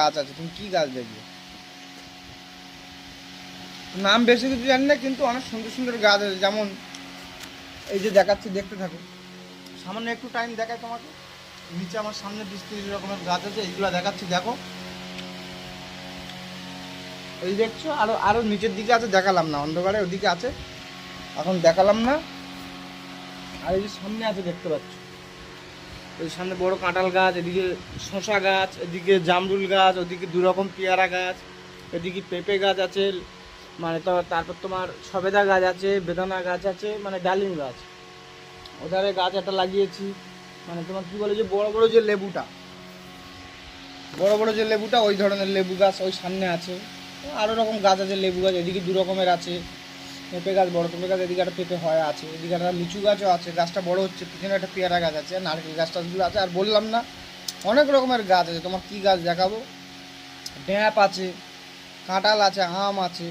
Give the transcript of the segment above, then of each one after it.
গাছ আছে, তুমি কি গাছ দেখবে? নাম বেশি কিছু জানি না, কিন্তু অনেক সুন্দর সুন্দর গাছ আছে। যেমন এই যে দেখাচ্ছি, দেখতে থাকো। সামান্য একটু টাইম দেখায় তোমাকে। নিচে আমার সামনে 20-30 রকমের গাছ আছে, এইগুলো দেখাচ্ছি, দেখো। এই দেখছো, আরো আরো নিচের দিকে আছে, দেখালাম না, অন্ধকারে ওদিকে আছে, এখন দেখালাম না। আর এই যে সামনে আছে, দেখতে পাচ্ছ, ওই সামনে বড় কাঁঠাল গাছ, এদিকে শশা গাছ, এদিকে জামরুল গাছ, ওদিকে 2 রকম পেয়ারা গাছ, এদিকে পেঁপে গাছ আছে, মানে তো তারপর তোমার সবেদা গাছ আছে, বেদানা গাছ আছে, মানে ডালিম গাছ। ওধারে গাছ একটা লাগিয়েছি, মানে তোমার কী বলে, যে বড় বড় যে লেবুটা, বড় বড় যে লেবুটা, ওই ধরনের লেবু গাছ ওই সামনে আছে। আরও রকম গাছ আছে, লেবু গাছ এদিকে 2 রকমের আছে। পেঁপে গাছ, বড় পেঁপে গাছ, এদিকে একটা পেঁপে হয় আছে, এদিকে একটা লিচু গাছও আছে, গাছটা বড় হচ্ছে, পিছনে একটা পেয়ারা গাছ আছে, নারকেল গাছ টাছগুলো আছে। আর বললাম না, অনেক রকমের গাছ আছে, তোমার কী গাছ দেখাবো। ড্যাপ আছে, কাঁঠাল আছে, আম আছে।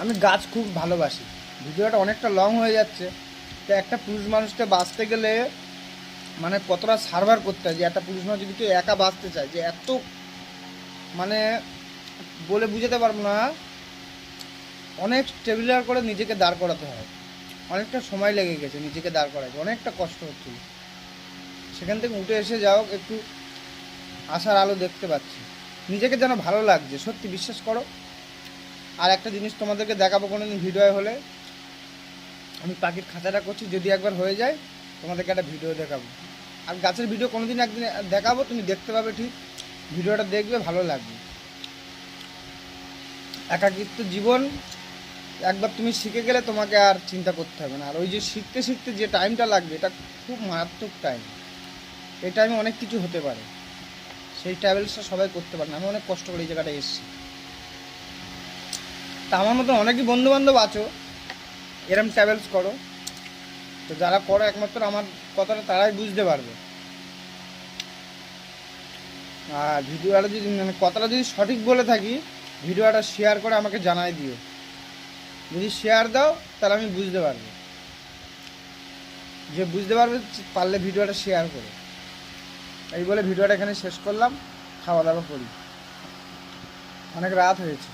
আমি গাছ খুব ভালোবাসি। ভিডিওটা অনেকটা লং হয়ে যাচ্ছে, তো একটা পুরুষ মানুষকে বাঁচতে গেলে মানে কতটা সার্ভার করতে হয়, যে একটা পুরুষ মানুষ যদি কেউ একা বাঁচতে চায়, যে এত মানে বলে বুঝাতে পারবো না, অনেক স্টেবিলার করে নিজেকে দাঁড় করাতে হয়। অনেকটা সময় লেগে গেছে নিজেকে দাঁড় করাতে, অনেকটা কষ্ট হচ্ছিল। সেখান থেকে উঠে এসে যাও, একটু আশার আলো দেখতে পাচ্ছি, নিজেকে যেন ভালো লাগছে, সত্যি বিশ্বাস করো। আর একটা জিনিস তোমাদেরকে দেখাবো কোনো দিন ভিডিও হলে, আমি পাখির খাঁচাটা করছি, যদি একবার হয়ে যায় তোমাদেরকে একটা ভিডিও দেখাবো। আর গাছের ভিডিও কোনো দিন একদিন দেখাবো, তুমি দেখতে পাবে, ঠিক ভিডিওটা দেখবে, ভালো লাগবে। একাকিত্ব জীবন একবার তুমি শিখে গেলে তোমাকে আর চিন্তা করতে হবে না। আর ওই যে শিখতে শিখতে যে টাইমটা লাগবে, এটা খুব মারাত্মক টাইম। এই টাইমে অনেক কিছু হতে পারে, সেই ট্রাভেলসটা সবাই করতে পারে না। আমি অনেক কষ্ট করে এই জায়গাটায় এসেছি। তা আমার মতন অনেকই বন্ধুবান্ধব আছো এরম ট্রাভেলস করো, তো যারা করো একমাত্র আমার কথাটা তারাই বুঝতে পারবে। আর ভিডিওটা যদি মানে কথাটা যদি সঠিক বলে থাকি, ভিডিওটা শেয়ার করে আমাকে জানাই দিও। যদি শেয়ার দাও তাহলে আমি বুঝতে পারবো, যে বুঝতে পারবে পারলে ভিডিওটা শেয়ার করো। এই বলে ভিডিওটা এখানে শেষ করলাম, খাওয়া দাওয়া করি, অনেক রাত হয়েছে।